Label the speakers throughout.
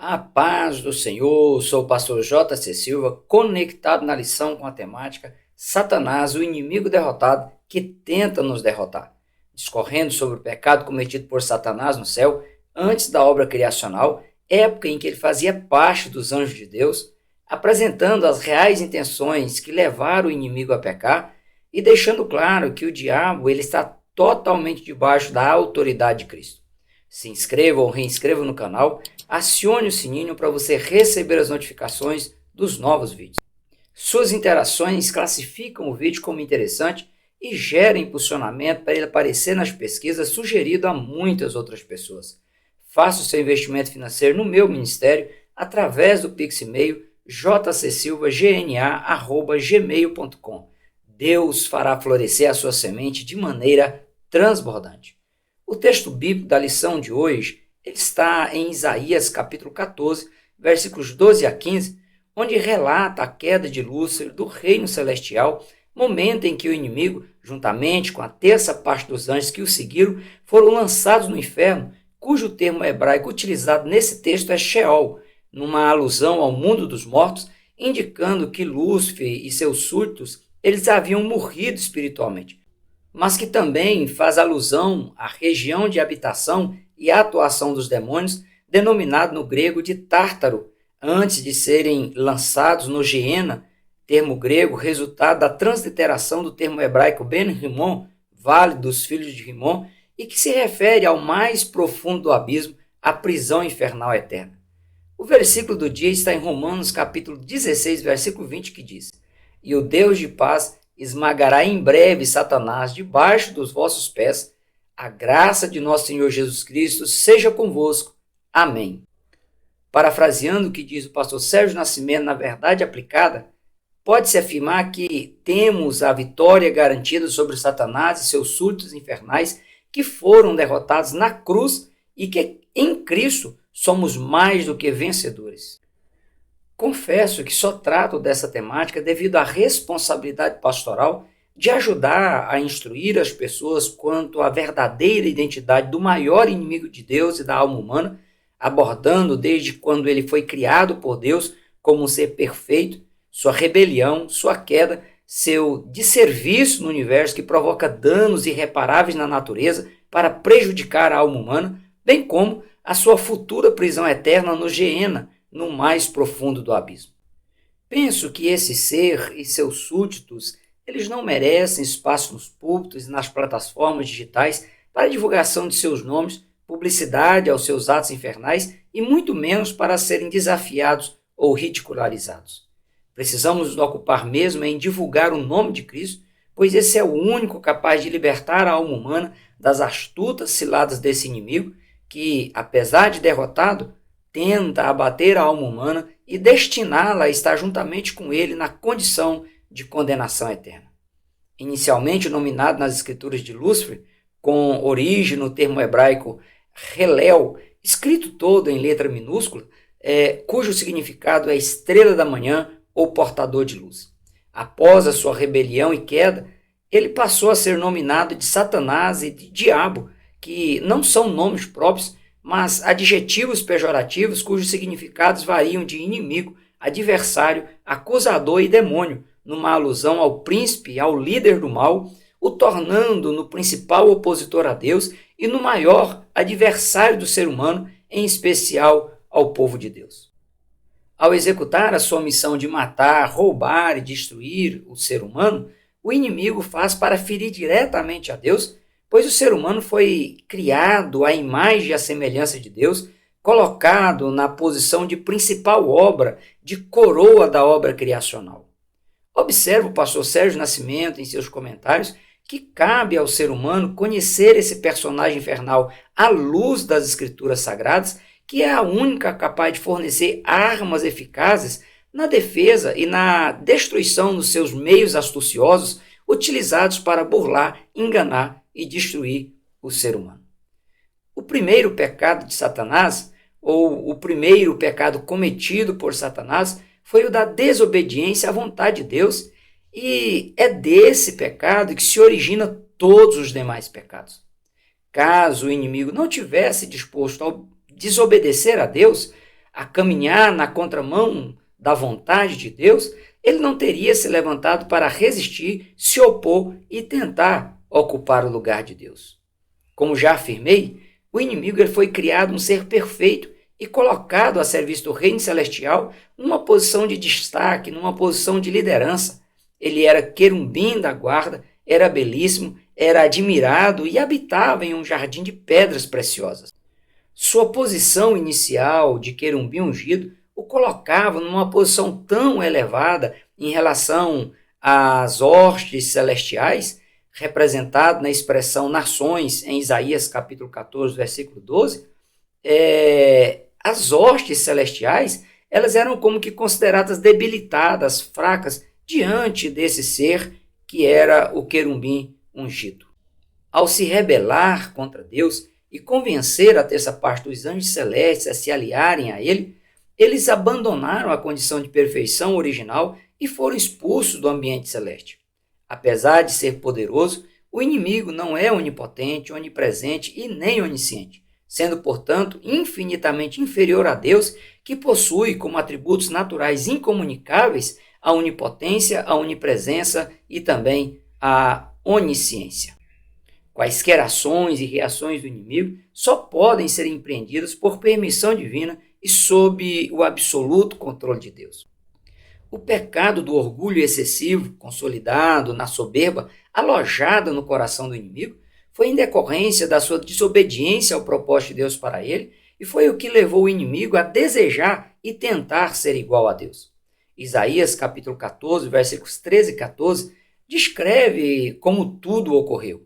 Speaker 1: A paz do Senhor, sou o pastor J.C. Silva, conectado na lição com a temática Satanás, o inimigo derrotado que tenta nos derrotar. Discorrendo sobre o pecado cometido por Satanás no céu, antes da obra criacional, época em que ele fazia parte dos anjos de Deus, apresentando as reais intenções que levaram o inimigo a pecar e deixando claro que o diabo ele está totalmente debaixo da autoridade de Cristo. Se inscreva ou reinscreva no canal, acione o sininho para você receber as notificações dos novos vídeos. Suas interações classificam o vídeo como interessante e geram impulsionamento para ele aparecer nas pesquisas sugerido a muitas outras pessoas. Faça o seu investimento financeiro no meu ministério através do Pix e-mail jcsilvagna@gmail.com. Deus fará florescer a sua semente de maneira transbordante. O texto bíblico da lição de hoje ele está em Isaías capítulo 14, versículos 12 a 15, onde relata a queda de Lúcifer do reino celestial, momento em que o inimigo, juntamente com a terça parte dos anjos que o seguiram, foram lançados no inferno, cujo termo hebraico utilizado nesse texto é Sheol, numa alusão ao mundo dos mortos, indicando que Lúcifer e seus súditos eles haviam morrido espiritualmente, mas que também faz alusão à região de habitação e atuação dos demônios, denominado no grego de Tártaro, antes de serem lançados no Geena, termo grego resultado da transliteração do termo hebraico Ben Rimon, Vale dos Filhos de Rimon, e que se refere ao mais profundo do abismo, a prisão infernal eterna. O versículo do dia está em Romanos capítulo 16, versículo 20, que diz: "E o Deus de paz esmagará em breve Satanás debaixo dos vossos pés. A graça de nosso Senhor Jesus Cristo seja convosco. Amém." Parafraseando o que diz o pastor Sérgio Nascimento na verdade aplicada, pode-se afirmar que temos a vitória garantida sobre Satanás e seus súditos infernais que foram derrotados na cruz e que em Cristo somos mais do que vencedores. Confesso que só trato dessa temática devido à responsabilidade pastoral de ajudar a instruir as pessoas quanto à verdadeira identidade do maior inimigo de Deus e da alma humana, abordando desde quando ele foi criado por Deus como um ser perfeito, sua rebelião, sua queda, seu desserviço no universo que provoca danos irreparáveis na natureza para prejudicar a alma humana, bem como a sua futura prisão eterna no Geena, no mais profundo do abismo. Penso que esse ser e seus súditos, eles não merecem espaço nos púlpitos e nas plataformas digitais para a divulgação de seus nomes, publicidade aos seus atos infernais e muito menos para serem desafiados ou ridicularizados. Precisamos nos ocupar mesmo em divulgar o nome de Cristo, pois esse é o único capaz de libertar a alma humana das astutas ciladas desse inimigo que, apesar de derrotado, tenta abater a alma humana e destiná-la a estar juntamente com ele na condição de condenação eterna. Inicialmente nominado nas escrituras de Lúcifer, com origem no termo hebraico Helel, escrito todo em letra minúscula, cujo significado é estrela da manhã ou portador de luz. Após a sua rebelião e queda, ele passou a ser nominado de Satanás e de Diabo, que não são nomes próprios, mas adjetivos pejorativos cujos significados variam de inimigo, adversário, acusador e demônio, numa alusão ao príncipe, ao líder do mal, o tornando no principal opositor a Deus e no maior adversário do ser humano, em especial ao povo de Deus. Ao executar a sua missão de matar, roubar e destruir o ser humano, o inimigo faz para ferir diretamente a Deus, pois o ser humano foi criado à imagem e à semelhança de Deus, colocado na posição de principal obra, de coroa da obra criacional. Observa o pastor Sérgio Nascimento em seus comentários que cabe ao ser humano conhecer esse personagem infernal à luz das escrituras sagradas, que é a única capaz de fornecer armas eficazes na defesa e na destruição dos seus meios astuciosos utilizados para burlar, enganar e destruir o ser humano. O primeiro pecado de Satanás, ou o primeiro pecado cometido por Satanás, foi o da desobediência à vontade de Deus, e é desse pecado que se origina todos os demais pecados. Caso o inimigo não tivesse disposto a desobedecer a Deus, a caminhar na contramão da vontade de Deus, ele não teria se levantado para resistir, se opor e tentar ocupar o lugar de Deus. Como já afirmei, o inimigo ele foi criado um ser perfeito e colocado a serviço do reino celestial numa posição de destaque, numa posição de liderança. Ele era querumbim da guarda, era belíssimo, era admirado e habitava em um jardim de pedras preciosas. Sua posição inicial de querumbim ungido o colocava numa posição tão elevada em relação às hostes celestiais, representado na expressão nações em Isaías capítulo 14, versículo 12, as hostes celestiais elas eram como que consideradas debilitadas, fracas, diante desse ser que era o querumbim ungido. Ao se rebelar contra Deus e convencer a terça parte dos anjos celestes a se aliarem a ele, eles abandonaram a condição de perfeição original e foram expulsos do ambiente celeste. Apesar de ser poderoso, o inimigo não é onipotente, onipresente e nem onisciente, sendo, portanto, infinitamente inferior a Deus, que possui como atributos naturais incomunicáveis a onipotência, a onipresença e também a onisciência. Quaisquer ações e reações do inimigo só podem ser empreendidas por permissão divina e sob o absoluto controle de Deus. O pecado do orgulho excessivo, consolidado na soberba, alojada no coração do inimigo, foi em decorrência da sua desobediência ao propósito de Deus para ele e foi o que levou o inimigo a desejar e tentar ser igual a Deus. Isaías capítulo 14, versículos 13 e 14, descreve como tudo ocorreu.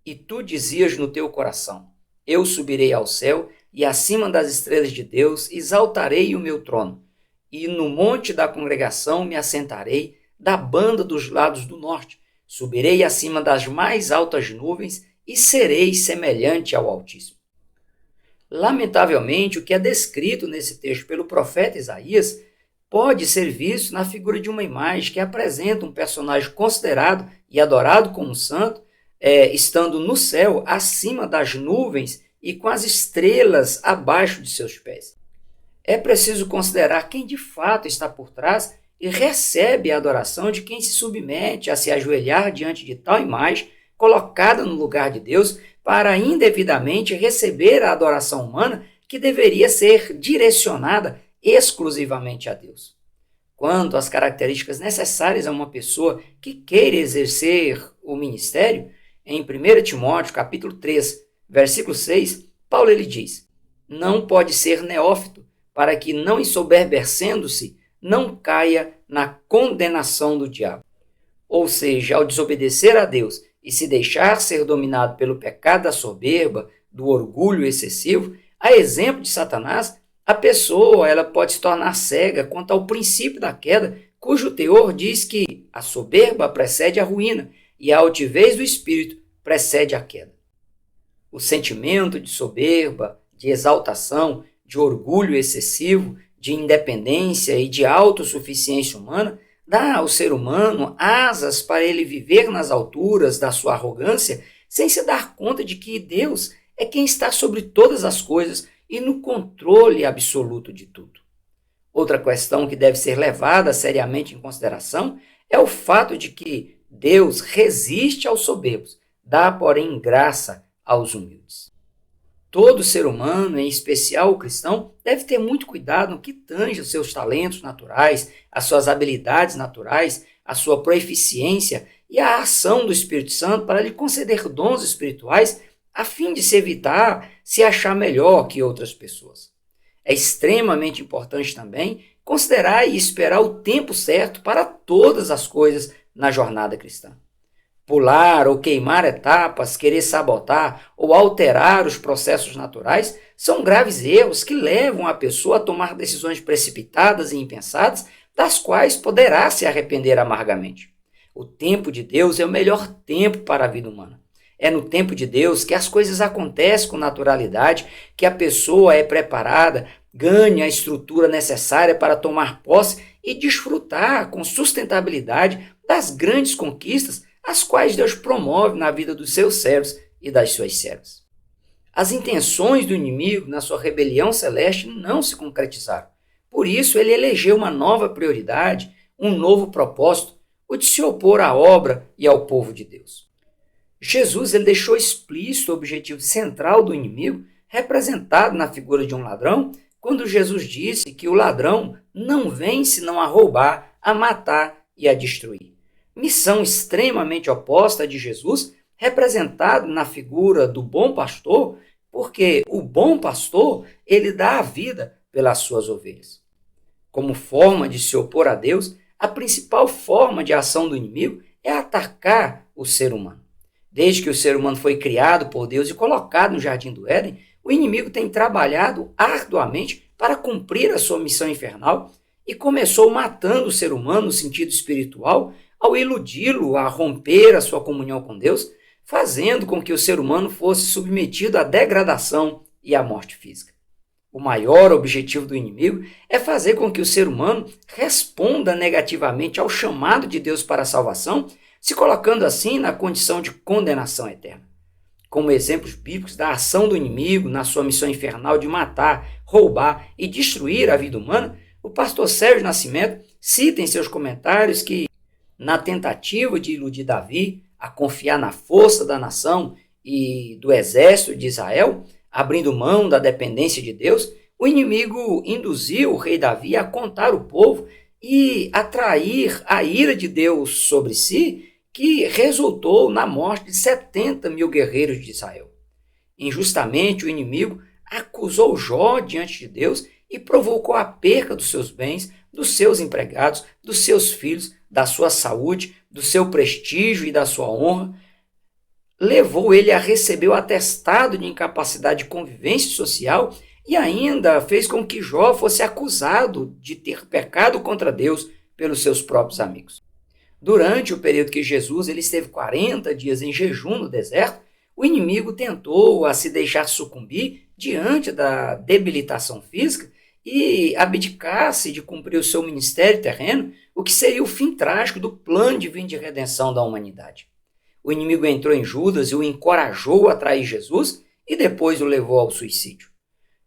Speaker 1: E tu dizias no teu coração, eu subirei ao céu e acima das estrelas de Deus exaltarei o meu trono. E no monte da congregação me assentarei da banda dos lados do norte. Subirei acima das mais altas nuvens e serei semelhante ao Altíssimo. Lamentavelmente, o que é descrito nesse texto pelo profeta Isaías pode ser visto na figura de uma imagem que apresenta um personagem considerado e adorado como santo, estando no céu, acima das nuvens e com as estrelas abaixo de seus pés. É preciso considerar quem de fato está por trás e recebe a adoração de quem se submete a se ajoelhar diante de tal imagem colocada no lugar de Deus para indevidamente receber a adoração humana que deveria ser direcionada exclusivamente a Deus. Quanto às características necessárias a uma pessoa que queira exercer o ministério, em 1 Timóteo capítulo 3, versículo 6, Paulo ele diz, não pode ser neófito, para que, não ensoberbecendo-se, não caia na condenação do diabo. Ou seja, ao desobedecer a Deus e se deixar ser dominado pelo pecado da soberba, do orgulho excessivo, a exemplo de Satanás, a pessoa ela pode se tornar cega quanto ao princípio da queda, cujo teor diz que a soberba precede a ruína e a altivez do espírito precede a queda. O sentimento de soberba, de exaltação, de orgulho excessivo, de independência e de autossuficiência humana, dá ao ser humano asas para ele viver nas alturas da sua arrogância, sem se dar conta de que Deus é quem está sobre todas as coisas e no controle absoluto de tudo. Outra questão que deve ser levada seriamente em consideração é o fato de que Deus resiste aos soberbos, dá, porém, graça aos humildes. Todo ser humano, em especial o cristão, deve ter muito cuidado no que tange os seus talentos naturais, as suas habilidades naturais, a sua proeficiência e a ação do Espírito Santo para lhe conceder dons espirituais a fim de se evitar se achar melhor que outras pessoas. É extremamente importante também considerar e esperar o tempo certo para todas as coisas na jornada cristã. Pular ou queimar etapas, querer sabotar ou alterar os processos naturais são graves erros que levam a pessoa a tomar decisões precipitadas e impensadas, das quais poderá se arrepender amargamente. O tempo de Deus é o melhor tempo para a vida humana. É no tempo de Deus que as coisas acontecem com naturalidade, que a pessoa é preparada, ganha a estrutura necessária para tomar posse e desfrutar com sustentabilidade das grandes conquistas as quais Deus promove na vida dos seus servos e das suas servas. As intenções do inimigo na sua rebelião celeste não se concretizaram. Por isso, ele elegeu uma nova prioridade, um novo propósito, o de se opor à obra e ao povo de Deus. Jesus ele deixou explícito o objetivo central do inimigo, representado na figura de um ladrão, quando Jesus disse que o ladrão não vem senão a roubar, a matar e a destruir. Missão extremamente oposta à de Jesus, representado na figura do bom pastor, porque o bom pastor, ele dá a vida pelas suas ovelhas. Como forma de se opor a Deus, a principal forma de ação do inimigo é atacar o ser humano. Desde que o ser humano foi criado por Deus e colocado no jardim do Éden, o inimigo tem trabalhado arduamente para cumprir a sua missão infernal e começou matando o ser humano no sentido espiritual ao iludi-lo a romper a sua comunhão com Deus, fazendo com que o ser humano fosse submetido à degradação e à morte física. O maior objetivo do inimigo é fazer com que o ser humano responda negativamente ao chamado de Deus para a salvação, se colocando assim na condição de condenação eterna. Como exemplos bíblicos da ação do inimigo na sua missão infernal de matar, roubar e destruir a vida humana, o pastor Sérgio Nascimento cita em seus comentários que, na tentativa de iludir Davi a confiar na força da nação e do exército de Israel, abrindo mão da dependência de Deus, o inimigo induziu o rei Davi a contar o povo e atrair a ira de Deus sobre si, que resultou na morte de 70 mil guerreiros de Israel. Injustamente, o inimigo acusou Jó diante de Deus e provocou a perca dos seus bens, dos seus empregados, dos seus filhos, da sua saúde, do seu prestígio e da sua honra. Levou ele a receber o atestado de incapacidade de convivência social e ainda fez com que Jó fosse acusado de ter pecado contra Deus pelos seus próprios amigos. Durante o período que Jesus ele esteve 40 dias em jejum no deserto, o inimigo tentou a se deixar sucumbir diante da debilitação física e abdicar-se de cumprir o seu ministério terreno, o que seria o fim trágico do plano divino de redenção da humanidade. O inimigo entrou em Judas e o encorajou a trair Jesus e depois o levou ao suicídio.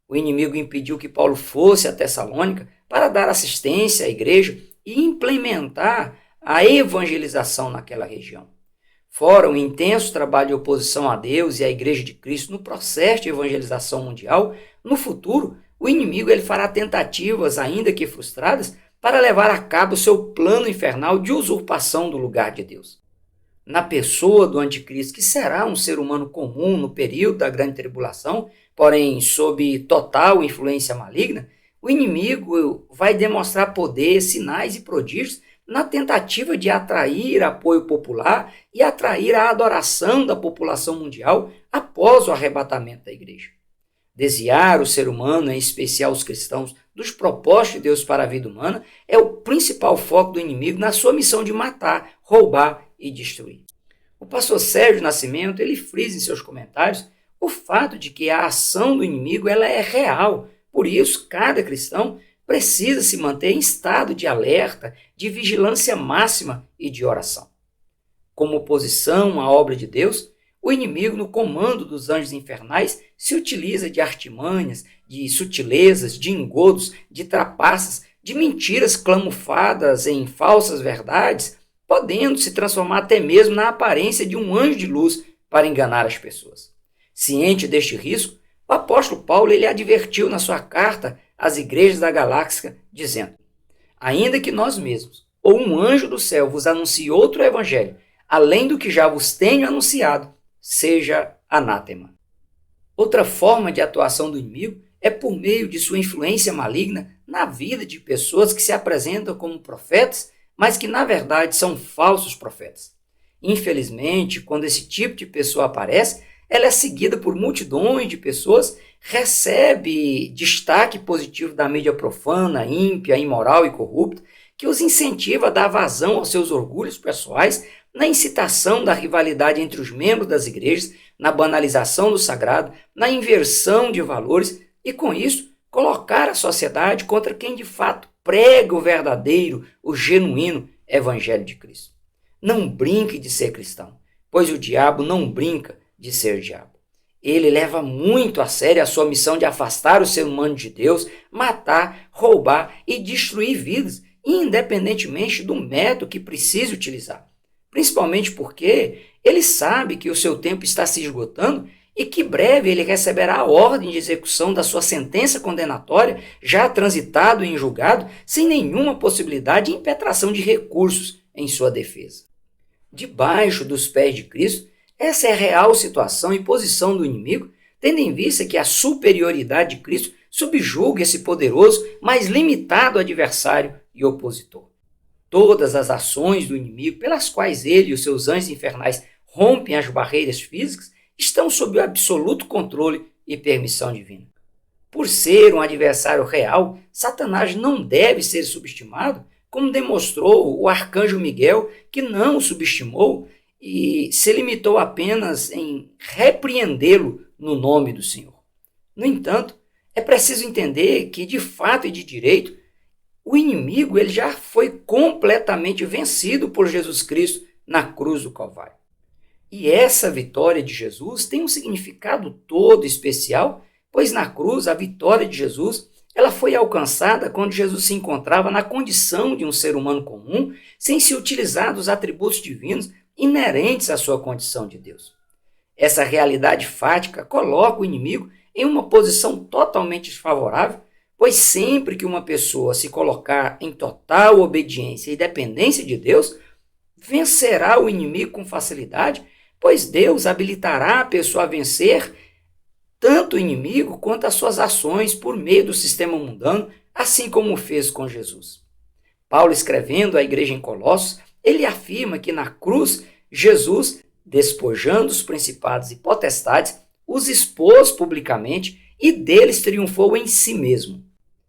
Speaker 1: O inimigo impediu que Paulo fosse a Tessalônica para dar assistência à igreja e implementar a evangelização naquela região. Fora o intenso trabalho de oposição a Deus e à Igreja de Cristo no processo de evangelização mundial, no futuro, o inimigo ele fará tentativas, ainda que frustradas, para levar a cabo o seu plano infernal de usurpação do lugar de Deus. Na pessoa do anticristo, que será um ser humano comum no período da grande tribulação, porém sob total influência maligna, o inimigo vai demonstrar poder, sinais e prodígios na tentativa de atrair apoio popular e atrair a adoração da população mundial após o arrebatamento da igreja. Desviar o ser humano, em especial os cristãos, dos propósitos de Deus para a vida humana é o principal foco do inimigo na sua missão de matar, roubar e destruir. O pastor Sérgio Nascimento ele frisa em seus comentários o fato de que a ação do inimigo ela é real, por isso cada cristão precisa se manter em estado de alerta, de vigilância máxima e de oração. Como oposição à obra de Deus, o inimigo, no comando dos anjos infernais, se utiliza de artimanhas, de sutilezas, de engodos, de trapaças, de mentiras camufladas em falsas verdades, podendo se transformar até mesmo na aparência de um anjo de luz para enganar as pessoas. Ciente deste risco, o apóstolo Paulo ele advertiu na sua carta às igrejas da galáxia, dizendo: ainda que nós mesmos, ou um anjo do céu vos anuncie outro evangelho, além do que já vos tenho anunciado, seja anátema. Outra forma de atuação do inimigo é por meio de sua influência maligna na vida de pessoas que se apresentam como profetas, mas que na verdade são falsos profetas. Infelizmente, quando esse tipo de pessoa aparece, ela é seguida por multidões de pessoas, recebe destaque positivo da mídia profana, ímpia, imoral e corrupta, que os incentiva a dar vazão aos seus orgulhos pessoais, na incitação da rivalidade entre os membros das igrejas, na banalização do sagrado, na inversão de valores e, com isso, colocar a sociedade contra quem de fato prega o verdadeiro, o genuíno Evangelho de Cristo. Não brinque de ser cristão, pois o diabo não brinca de ser diabo. Ele leva muito a sério a sua missão de afastar o ser humano de Deus, matar, roubar e destruir vidas, independentemente do método que precise utilizar. Principalmente porque ele sabe que o seu tempo está se esgotando e que breve ele receberá a ordem de execução da sua sentença condenatória, já transitado e em julgado, sem nenhuma possibilidade de impetração de recursos em sua defesa. Debaixo dos pés de Cristo, essa é a real situação e posição do inimigo, tendo em vista que a superioridade de Cristo subjuga esse poderoso, mas limitado adversário e opositor. Todas as ações do inimigo pelas quais ele e os seus anjos infernais rompem as barreiras físicas estão sob o absoluto controle e permissão divina. Por ser um adversário real, Satanás não deve ser subestimado, como demonstrou o arcanjo Miguel, que não o subestimou e se limitou apenas em repreendê-lo no nome do Senhor. No entanto, é preciso entender que, de fato e de direito, o inimigo ele já foi completamente vencido por Jesus Cristo na cruz do Calvário. E essa vitória de Jesus tem um significado todo especial, pois na cruz a vitória de Jesus ela foi alcançada quando Jesus se encontrava na condição de um ser humano comum, sem se utilizar dos atributos divinos inerentes à sua condição de Deus. Essa realidade fática coloca o inimigo em uma posição totalmente desfavorável, pois sempre que uma pessoa se colocar em total obediência e dependência de Deus, vencerá o inimigo com facilidade, pois Deus habilitará a pessoa a vencer tanto o inimigo quanto as suas ações por meio do sistema mundano, assim como fez com Jesus. Paulo, escrevendo à igreja em Colossos, ele afirma que na cruz, Jesus, despojando os principados e potestades, os expôs publicamente e deles triunfou em si mesmo.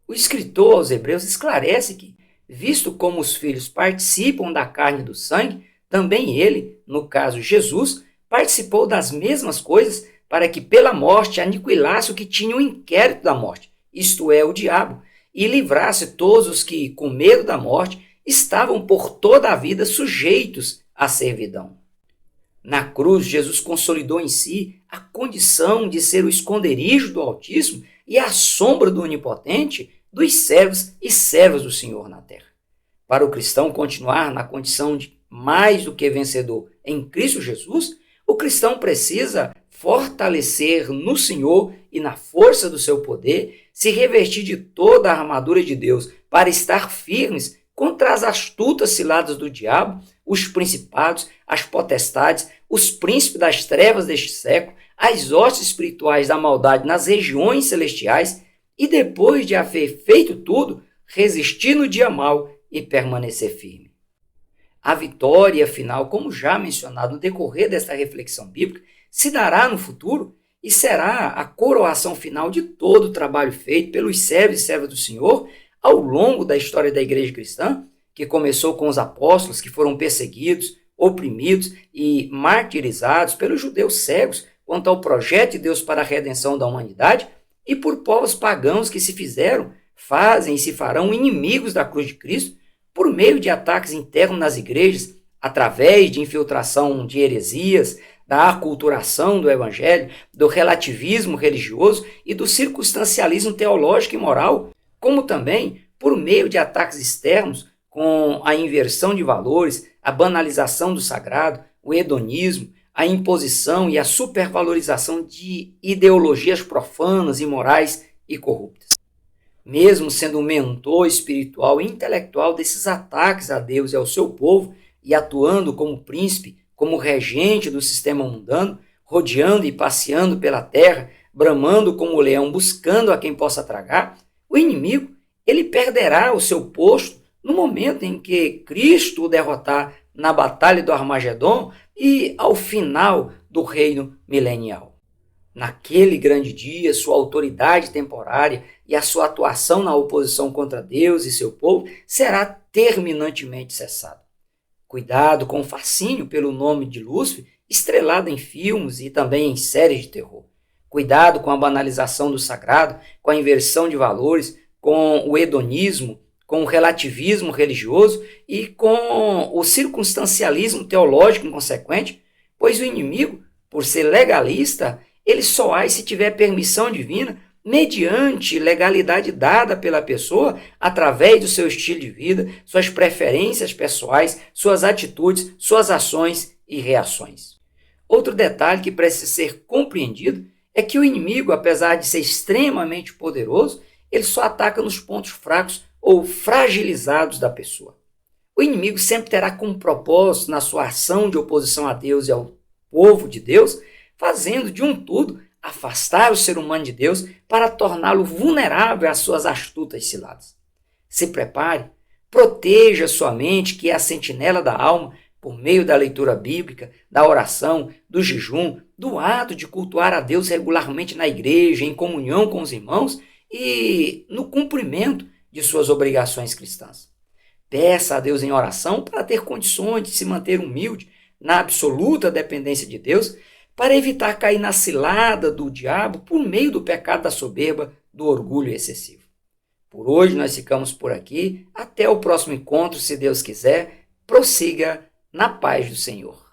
Speaker 1: O escritor aos Hebreus esclarece que, visto como os filhos participam da carne e do sangue, também ele, no caso Jesus, participou das mesmas coisas para que pela morte aniquilasse o que tinha o inquérito da morte, isto é, o diabo, e livrasse todos os que, com medo da morte, estavam por toda a vida sujeitos à servidão. Na cruz, Jesus consolidou em si a condição de ser o esconderijo do Altíssimo e a sombra do Onipotente dos servos e servas do Senhor na terra. Para o cristão continuar na condição de mais do que vencedor em Cristo Jesus, o cristão precisa fortalecer no Senhor e na força do seu poder, se revestir de toda a armadura de Deus para estar firmes contra as astutas ciladas do diabo, os principados, as potestades, os príncipes das trevas deste século, as hostes espirituais da maldade nas regiões celestiais e depois de haver feito tudo, resistir no dia mau e permanecer firme. A vitória final, como já mencionado no decorrer desta reflexão bíblica, se dará no futuro e será a coroação final de todo o trabalho feito pelos servos e servas do Senhor ao longo da história da igreja cristã, que começou com os apóstolos que foram perseguidos, oprimidos e martirizados pelos judeus cegos quanto ao projeto de Deus para a redenção da humanidade e por povos pagãos que se fizeram, fazem e se farão inimigos da cruz de Cristo por meio de ataques internos nas igrejas, através de infiltração de heresias, da aculturação do evangelho, do relativismo religioso e do circunstancialismo teológico e moral, como também por meio de ataques externos com a inversão de valores, a banalização do sagrado, o hedonismo, a imposição e a supervalorização de ideologias profanas, imorais e corruptas. Mesmo sendo um mentor espiritual e intelectual desses ataques a Deus e ao seu povo, e atuando como príncipe, como regente do sistema mundano, rodeando e passeando pela terra, bramando como o leão, buscando a quem possa tragar, o inimigo ele perderá o seu posto no momento em que Cristo o derrotar na batalha do Armagedon e ao final do reino milenial. Naquele grande dia, sua autoridade temporária e a sua atuação na oposição contra Deus e seu povo será terminantemente cessada. Cuidado com o fascínio pelo nome de Lúcifer, estrelado em filmes e também em séries de terror. Cuidado com a banalização do sagrado, com a inversão de valores, com o hedonismo, com o relativismo religioso e com o circunstancialismo teológico inconsequente, pois o inimigo, por ser legalista, ele só age se tiver permissão divina, mediante legalidade dada pela pessoa, através do seu estilo de vida, suas preferências pessoais, suas atitudes, suas ações e reações. Outro detalhe que precisa ser compreendido é que o inimigo, apesar de ser extremamente poderoso, ele só ataca nos pontos fracos ou fragilizados da pessoa. O inimigo sempre terá como propósito, na sua ação de oposição a Deus e ao povo de Deus, fazendo de um tudo afastar o ser humano de Deus para torná-lo vulnerável às suas astutas ciladas. Se prepare, proteja sua mente, que é a sentinela da alma, por meio da leitura bíblica, da oração, do jejum, do ato de cultuar a Deus regularmente na igreja, em comunhão com os irmãos e no cumprimento de suas obrigações cristãs. Peça a Deus em oração para ter condições de se manter humilde na absoluta dependência de Deus, para evitar cair na cilada do diabo por meio do pecado da soberba, do orgulho excessivo. Por hoje nós ficamos por aqui. Até o próximo encontro, se Deus quiser. Prossiga na paz do Senhor.